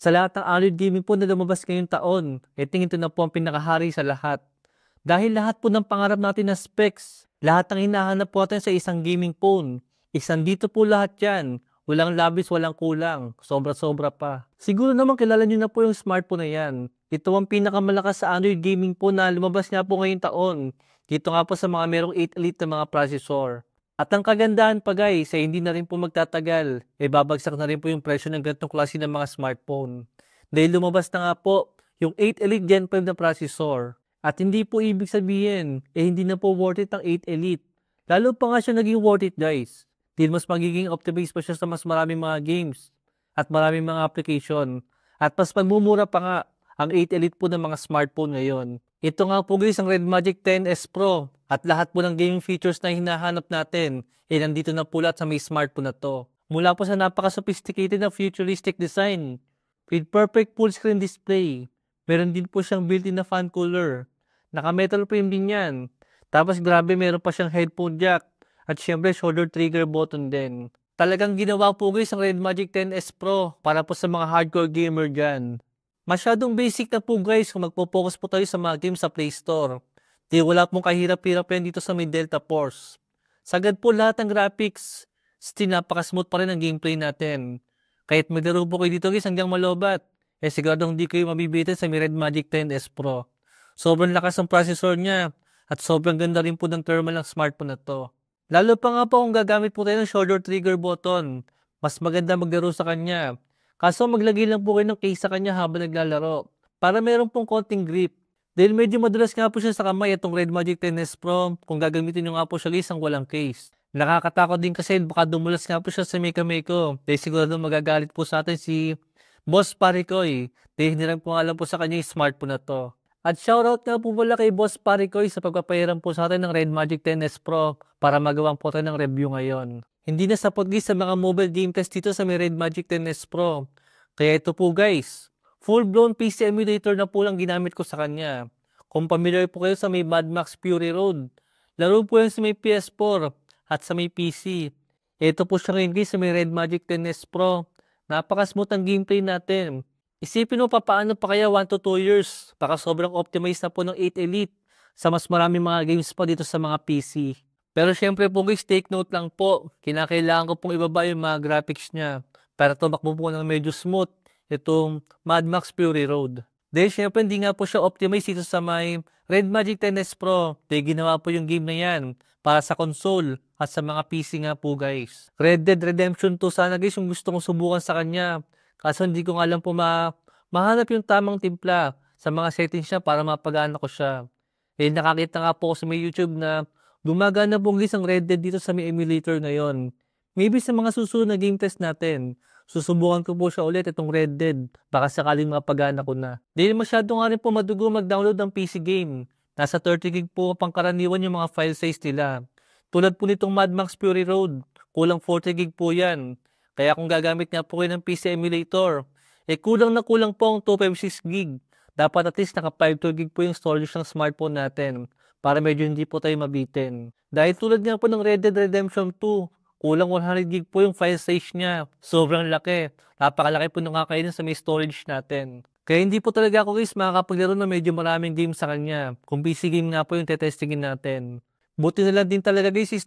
Sa lahat ng Android gaming po na lumabas ngayong taon, tingin ito na po ang pinakahari sa lahat. Dahil lahat po ng pangarap natin na specs, lahat ng hinahanap po natin sa isang gaming phone, dito po lahat yan. Walang labis, walang kulang. Sobra-sobra pa. Siguro naman kilala nyo na po yung smartphone na yan. Ito ang pinakamalakas sa Android gaming po na lumabas nga po ngayong taon. Dito nga po sa mga merong 8 Elite na mga processor. At ang kagandahan pa guys, hindi na rin po magtatagal. Babagsak na rin po yung presyo ng ganitong klase ng mga smartphone. Dahil lumabas na nga po yung 8 Elite Gen 5 na processor. At hindi po ibig sabihin, hindi na po worth it ang 8 Elite. Lalo pa nga siya naging worth it guys. Dahil mas magiging optimized pa siya sa mas maraming mga games. At maraming mga application. At mas magmumura pa nga ang 8 Elite po ng mga smartphone ngayon. Ito nga po guys ang Red Magic 10S Pro. At lahat po ng gaming features na hinahanap natin, nandito na po lahat sa may smartphone na to. Mula po sa napaka-sophisticated na futuristic design, with perfect full screen display, meron din po siyang built-in na fan cooler. Naka-metal frame din yan. Tapos grabe meron pa siyang headphone jack. At syempre shoulder trigger button din. Talagang ginawa po guys ang Red Magic 10S Pro para po sa mga hardcore gamer dyan. Masyadong basic na po guys kung magpo-focus po tayo sa mga games sa Play Store. Di wala pong kahirap-hirap yan dito sa may Delta Force. Sagad po lahat ng graphics. Still napaka-smooth pa rin ang gameplay natin. Kahit maglaro po kayo dito guys hanggang malobat. Siguradong di kayo mabibitin sa may Red Magic 10S Pro. Sobrang lakas ng processor niya. At sobrang ganda rin po ng thermal ng smartphone na to. Lalo pa nga po kung gagamit po tayo ng shoulder trigger button. Mas maganda maglaro sa kanya. Kaso maglagay lang po kayo ng case sa kanya habang naglalaro. Para meron pong konting grip. Dahil medyo madulas nga po siya sa kamay itong Red Magic 10S Pro kung gagamitin nyo nga po siya isang walang case. Nakakatakot din kasi baka dumulas nga po siya sa may kamay ko. Dahil siguro magagalit po sa atin si Boss Parikoy. Dahil hindi lang po alam po sa kanya yung smartphone na to. At shoutout nga po pala kay Boss Parikoy sa pagpapahiram po sa atin ng Red Magic 10S Pro para magawang po tayo ng review ngayon. Hindi na sapot guys sa mga mobile game test dito sa may Red Magic 10S Pro. Kaya ito po guys. Full-blown PC emulator na po lang ginamit ko sa kanya. Kung familiar po kayo sa may Mad Max Fury Road, laro po yan sa may PS4 at sa may PC. Ito po siya ngayon guys sa may Red Magic 10S Pro. Napaka-smooth ang gameplay natin. Isipin mo paano pa kaya 1 to 2 years. Baka sobrang optimized na po ng 8 Elite sa mas maraming mga games pa dito sa mga PC. Pero syempre po guys, take note lang po. Kinakailangan ko pong ibaba yung mga graphics niya para tumakbo po ng medyo smooth itong Mad Max Fury Road. Dahil syempre hindi nga po siya optimized dito sa may Red Magic 10S Pro. Dahil ginawa po yung game na yan para sa console at sa mga PC nga po guys. Red Dead Redemption 2 sana guys yung gusto kong subukan sa kanya. Kaso hindi ko nga alam po mahanap yung tamang timpla sa mga settings niya para mapagana ko siya. Nakakita nga po ako sa may YouTube na gumagana po guys ang Red Dead dito sa may emulator ngayon. Maybe sa mga susunod na game test natin, susubukan ko po siya ulit itong Red Dead. Baka sakaling mapagana ko na. Dahil masyado nga rin po madugo mag-download ng PC game. Nasa 30 gig po pangkaraniwan yung mga file size nila. Tulad po nitong Mad Max Fury Road, kulang 40 gig po yan. Kaya kung gagamit nga po kayo ng PC emulator, kulang na kulang po ang 256 gig. Dapat at least naka 52 gig po yung storage ng smartphone natin para medyo hindi po tayo mabitin. Dahil tulad nga po ng Red Dead Redemption 2, kulang 100 gig po yung file size niya. Sobrang laki. Napakalaki po nung kakainin sa may storage natin. Kaya hindi po talaga ako guys makakapaglaro na medyo maraming games sa kanya. Kung PC game nga po yung tetestingin natin. Buti na lang din talaga guys is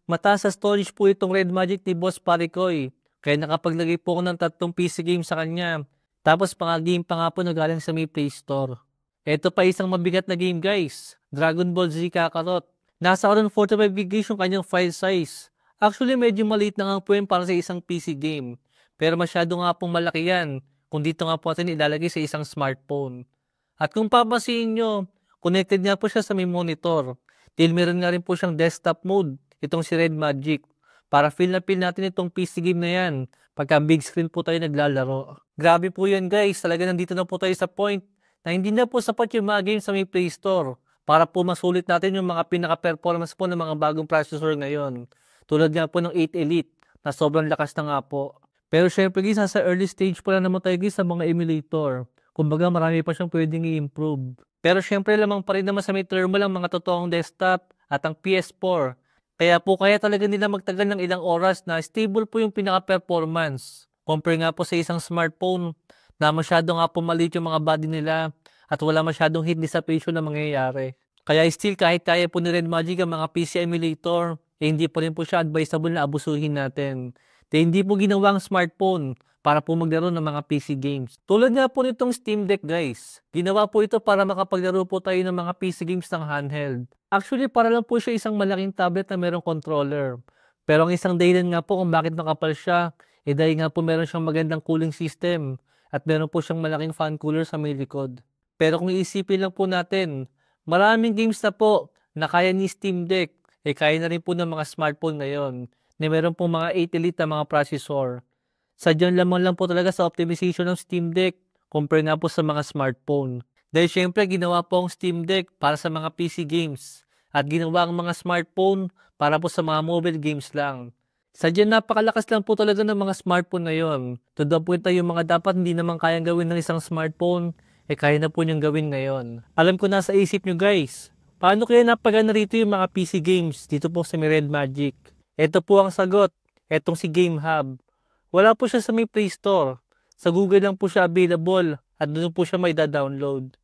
mataas sa storage po itong Red Magic ni Boss Parikoy. Kaya nakapaglagay po ako ng 3 PC game sa kanya. Tapos mga game pa nga po na galing sa may Play Store. Ito pa isang mabigat na game guys. Dragon Ball Z Kakarot. Nasa around 45 gig yung kanyang file size. Actually, medyo maliit na nga po yun para sa isang PC game. Pero masyado nga pong malaki yan kung dito nga po natin ilalagay sa isang smartphone. At kung papansin nyo, connected nga po siya sa may monitor. Dahil meron nga rin po siyang desktop mode, itong si Red Magic. Para feel na feel natin itong PC game na yan pagka big screen po tayo naglalaro. Grabe po yan guys, talaga nandito na po tayo sa point na hindi na po sapat yung mga games sa may Play Store para po masulit natin yung mga pinaka-performance po ng mga bagong processor ngayon. Tulad nga po ng 8 Elite na sobrang lakas na nga po. Pero syempre guys, nasa early stage pa lang naman tayo guys sa mga emulator. Kumbaga marami pa siyang pwedeng i-improve. Pero syempre lamang pa rin naman sa may thermal ang mga totoong desktop at ang PS4. Kaya talaga nila magtagal ng ilang oras na stable po yung pinaka-performance. Compare nga po sa isang smartphone na masyado nga po maliit yung mga body nila at wala masyadong hit dissipation na mangyayari. Kaya still kahit kaya po ni Red Magic ang mga PC emulator, hindi po rin po siya advisable na abusuhin natin. Hindi po ginawang smartphone para po maglaro ng mga PC games. Tulad nga po nitong Steam Deck guys, ginawa po ito para makapaglaro po tayo ng mga PC games ng handheld. Actually para lang po siya isang malaking tablet na mayroong controller. Pero ang isang dahilan nga po kung bakit nakapal siya, dahil nga po meron siyang magandang cooling system at meron po siyang malaking fan cooler sa may likod. Pero kung iisipin lang po natin, maraming games na po na kaya ni Steam Deck, kaya na rin po ng mga smartphone ngayon na meron pong mga 8 Elite na mga processor. Sadyang lamang lang po talaga sa optimization ng Steam Deck compare nga po sa mga smartphone. Dahil syempre ginawa po ang Steam Deck para sa mga PC games at ginawa ang mga smartphone para po sa mga mobile games lang. Sadyang napakalakas lang po talaga ng mga smartphone ngayon. To the point na yung mga dapat hindi naman kayang gawin ng isang smartphone, kaya na po niyang gawin ngayon. Alam ko nasa isip niyo guys, paano kaya napagana rito yung mga PC games dito po sa Red Magic? Ito po ang sagot, etong si Game Hub. Wala po siya sa may Play Store. Sa Google lang po siya available at doon po siya may da-download.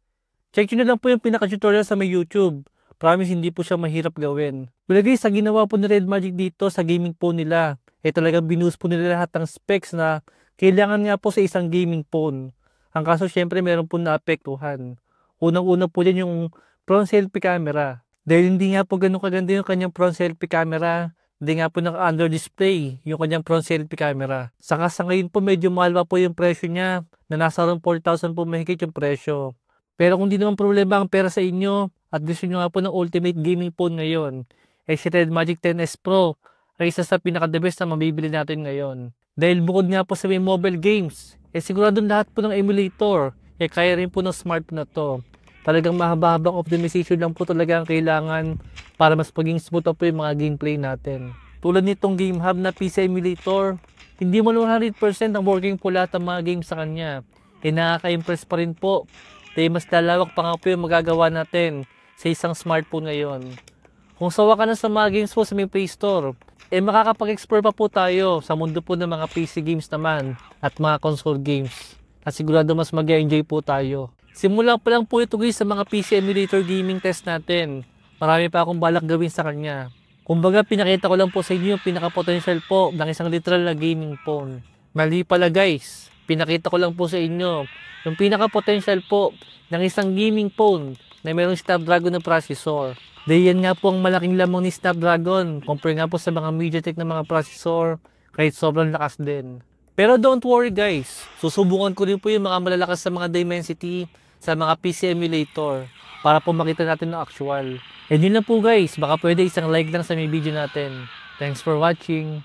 Check nyo na lang po yung pinaka-tutorial sa may YouTube. Promise hindi po siya mahirap gawin. Well guys, sa ginawa po ni Red Magic dito sa gaming phone nila, talagang binus po nila lahat ng specs na kailangan nga po sa isang gaming phone. Ang kaso syempre meron po naapektuhan. Unang-una po din yung front selfie camera. Dahil hindi nga po ganun kaganda yung kanyang front selfie camera, hindi nga po naka-under display yung kanyang front selfie camera. Saka sa ngayon po medyo mahal pa po yung presyo niya na nasa around 4,000 po mahigit yung presyo. Pero kung di naman problema ang pera sa inyo at gusto nyo nga po ng ultimate gaming phone ngayon, si Red Magic 10S Pro ay isa sa pinaka-the best na mabibili natin ngayon. Dahil bukod nga po sa may mobile games, siguradong lahat po ng emulator, kaya rin po ng smartphone na to. Talagang mahaba-habang optimization lang po talaga ang kailangan para mas paging smooth po yung mga gameplay natin. Tulad nitong Game Hub na PC emulator, hindi mo 100% ang working po lahat ng mga games sa kanya. Nakaka-impress pa rin po. Dahil mas lalawak pa nga po yung magagawa natin sa isang smartphone ngayon. Kung sawa ka na sa mga games po sa may Play Store, makakapag-explore pa po tayo sa mundo po ng mga PC games naman at mga console games. At sigurado mas mag-enjoy po tayo. Simula pa lang po ito guys sa mga PC emulator gaming test natin. Marami pa akong balak gawin sa kanya. Kumbaga pinakita ko lang po sa inyo yung pinaka-potential po ng isang literal na gaming phone. Mali pala guys, pinakita ko lang po sa inyo yung pinaka-potential po ng isang gaming phone na mayroong Snapdragon na processor. Dahil yan nga po ang malaking lamang ni Snapdragon compare nga po sa mga MediaTek na mga processor kahit sobrang lakas din. Pero don't worry guys, susubukan ko rin po yung mga malalakas sa mga Dimensity sa mga PC emulator para po makita natin ng actual. And yun lang po guys, baka pwede isang like lang sa may video natin. Thanks for watching.